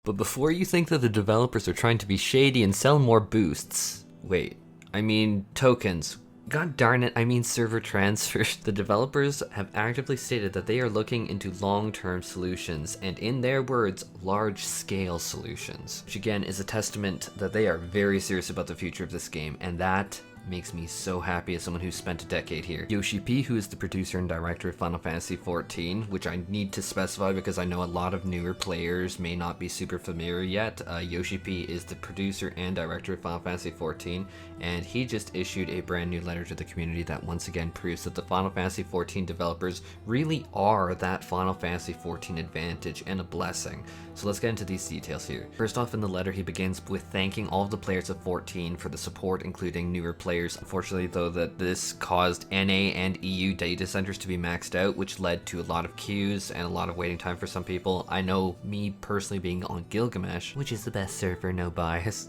But before you think that the developers are trying to be shady and sell more boosts, wait, I mean tokens. God darn it, I mean server transfers. The developers have actively stated that they are looking into long-term solutions, and in their words, large-scale solutions. Which again is a testament that they are very serious about the future of this game, and that makes me so happy as someone who's spent a decade here. Yoshi P, who is the producer and director of Final Fantasy XIV, which I need to specify because I know a lot of newer players may not be super familiar yet. Yoshi P is the producer and director of Final Fantasy XIV, and he just issued a brand new letter to the community that once again proves that the Final Fantasy XIV developers really are that Final Fantasy XIV advantage and a blessing. So let's get into these details here. First off, in the letter he begins with thanking all of the players of 14 for the support, including newer players. Unfortunately though, that this caused NA and EU data centers to be maxed out, which led to a lot of queues and a lot of waiting time for some people. I know me personally being on Gilgamesh, which is the best server, no bias.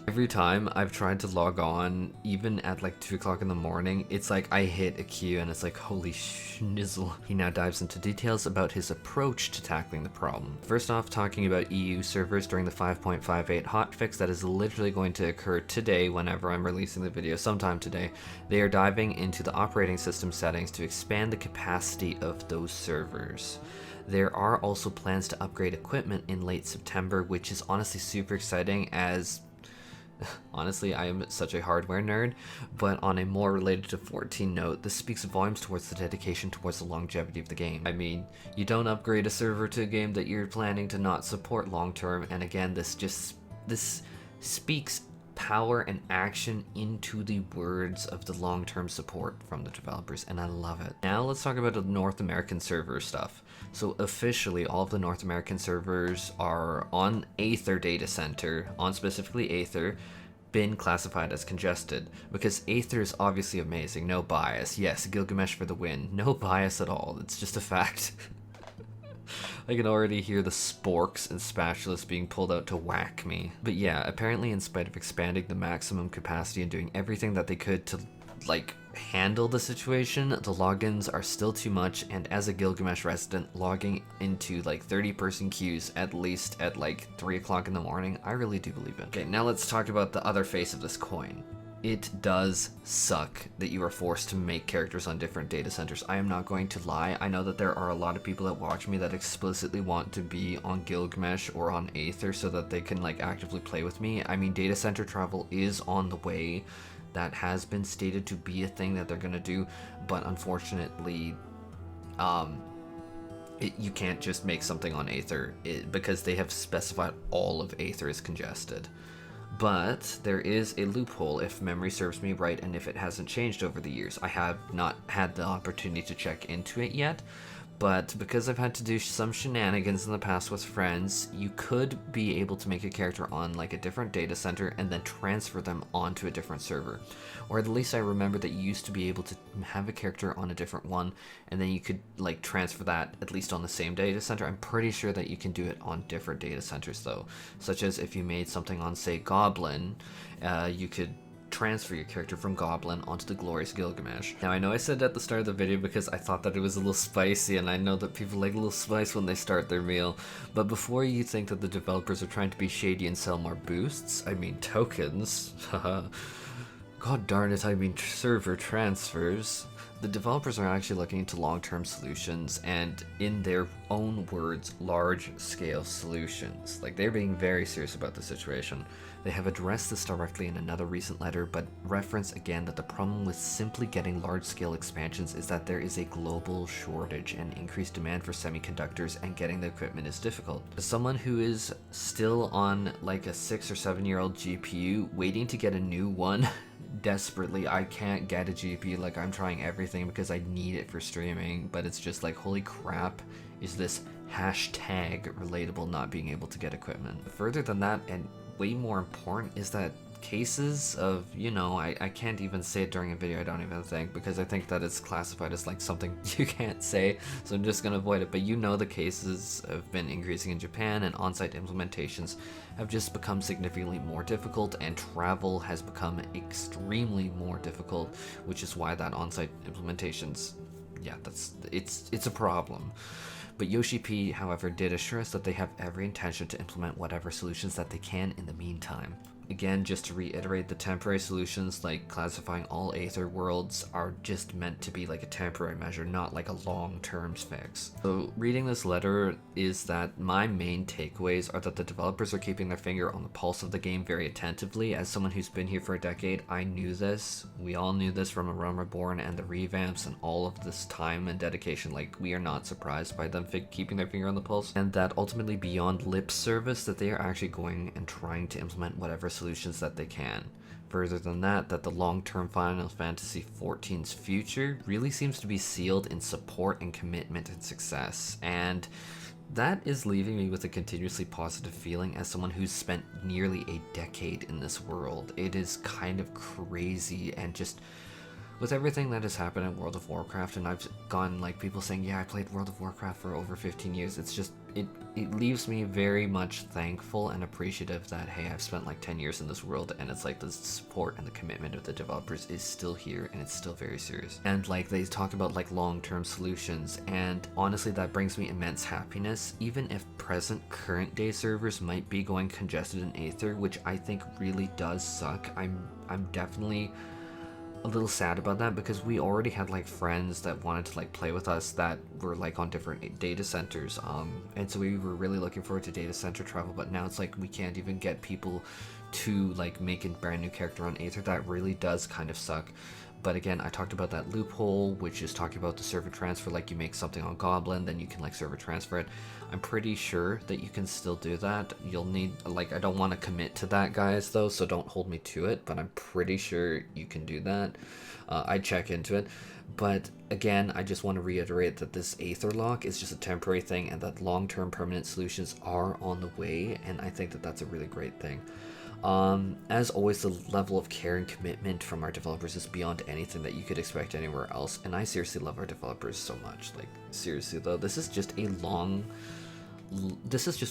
Every time I've tried to log on, even at like 2 o'clock in the morning, it's like I hit a queue and it's like, holy schnizzle. He now dives into details about his approach to tackling the problem. First off, talking about EU servers during the 5.58 hotfix that is literally going to occur today whenever I'm releasing the video, sometime today. They are diving into the operating system settings to expand the capacity of those servers. There are also plans to upgrade equipment in late September, which is honestly super exciting as honestly, I am such a hardware nerd, but on a more related to 14 note, this speaks volumes towards the dedication towards the longevity of the game. I mean, you don't upgrade a server to a game that you're planning to not support long term, and again, this speaks power and action into the words of the long-term support from the developers, and I love it. Now let's talk about the North American server stuff. So officially, all of the North American servers are on AETHER data center, on specifically AETHER, been classified as congested, because AETHER is obviously amazing, no bias. Yes, Gilgamesh for the win, no bias at all, it's just a fact. I can already hear the sporks and spatulas being pulled out to whack me. But yeah, apparently in spite of expanding the maximum capacity and doing everything that they could to like handle the situation, the logins are still too much, and as a Gilgamesh resident, logging into like 30-person queues at least at like 3 o'clock in the morning, I really do believe it. Okay, now let's talk about the other face of this coin. It does suck that you are forced to make characters on different data centers. I am not going to lie. I know that there are a lot of people that watch me that explicitly want to be on Gilgamesh or on AETHER so that they can like actively play with me. I mean, data center travel is on the way. That has been stated to be a thing that they're gonna do, but unfortunately, you can't just make something on AETHER because they have specified all of AETHER is congested. But there is a loophole if memory serves me right, and if it hasn't changed over the years. I have not had the opportunity to check into it yet, but because I've had to do some shenanigans in the past with friends, you could be able to make a character on like a different data center and then transfer them onto a different server. Or at least I remember that you used to be able to have a character on a different one and then you could like transfer that at least on the same data center. I'm pretty sure that you can do it on different data centers though, such as if you made something on say Goblin, you could transfer your character from Goblin onto the glorious Gilgamesh. Now I know I said at the start of the video because I thought that it was a little spicy, and I know that people like a little spice when they start their meal, but before you think that the developers are trying to be shady and sell more boosts, I mean tokens, god darn it, I mean server transfers. The developers are actually looking into long-term solutions and, in their own words, large-scale solutions. Like, they're being very serious about the situation. They have addressed this directly in another recent letter, but reference again that the problem with simply getting large-scale expansions is that there is a global shortage and increased demand for semiconductors, and getting the equipment is difficult. As someone who is still on like a 6 or 7-year-old GPU, waiting to get a new one desperately, I can't get a GPU. Like, I'm trying everything because I need it for streaming, but it's just like, holy crap, is this hashtag relatable not being able to get equipment. Further than that, and way more important, is that cases of, you know, I can't even say it during a video, I don't even think, because I think that it's classified as like something you can't say, so I'm just gonna avoid it, but you know the cases have been increasing in Japan, and on-site implementations have just become significantly more difficult, and travel has become extremely more difficult, which is why that on-site implementations, yeah, it's a problem. But Yoshi P, however, did assure us that they have every intention to implement whatever solutions that they can in the meantime. Again, just to reiterate, the temporary solutions like classifying all Aether worlds are just meant to be like a temporary measure, not like a long-term fix. So reading this letter is that my main takeaways are that the developers are keeping their finger on the pulse of the game very attentively. As someone who's been here for a decade, I knew this. We all knew this from A Realm Reborn and the revamps and all of this time and dedication. Like, we are not surprised by them keeping their finger on the pulse, and that ultimately beyond lip service that they are actually going and trying to implement whatever solutions that they can. Further than that the long-term Final Fantasy XIV's future really seems to be sealed in support and commitment and success, and that is leaving me with a continuously positive feeling as someone who's spent nearly a decade in this world. It is kind of crazy, and just with everything that has happened in World of Warcraft, and I've gone like people saying, yeah, I played World of Warcraft for over 15 years, it's just, it leaves me very much thankful and appreciative that, hey, I've spent like 10 years in this world, and it's like the support and the commitment of the developers is still here, and it's still very serious. And like they talk about like long-term solutions, and honestly that brings me immense happiness, even if current day servers might be going congested in Aether, which I think really does suck. I'm definitely a little sad about that, because we already had like friends that wanted to like play with us that were like on different data centers, and so we were really looking forward to data center travel, but now it's like we can't even get people to like make a brand new character on Aether. That really does kind of suck. But again, I talked about that loophole, which is talking about the server transfer, like you make something on Goblin, then you can like server transfer it. I'm pretty sure that you can still do that. You'll need, like, I don't want to commit to that, guys, though, so don't hold me to it, but I'm pretty sure you can do that. I'd check into it. But again, I just want to reiterate that this Aether lock is just a temporary thing, and that long-term permanent solutions are on the way, and I think that that's a really great thing. As always, the level of care and commitment from our developers is beyond anything that you could expect anywhere else, and I seriously love our developers so much. Like, seriously though, this is just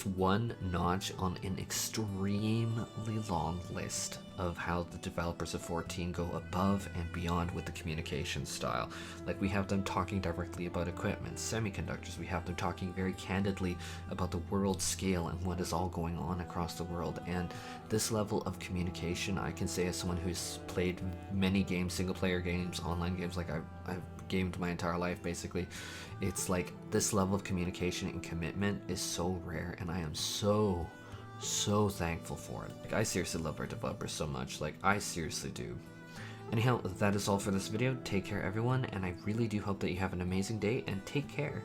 one notch on an extremely long list of how the developers of 14 go above and beyond with the communication style. Like, we have them talking directly about equipment, semiconductors, we have them talking very candidly about the world scale and what is all going on across the world, and this level of communication, I can say as someone who's played many games, single player games, online games, like I've gamed my entire life basically. It's like this level of communication and commitment is so rare, and I am so thankful for it. Like, I seriously love our developers so much, like I seriously do. Anyhow, that is all for this video. Take care everyone, and I really do hope that you have an amazing day, and take care.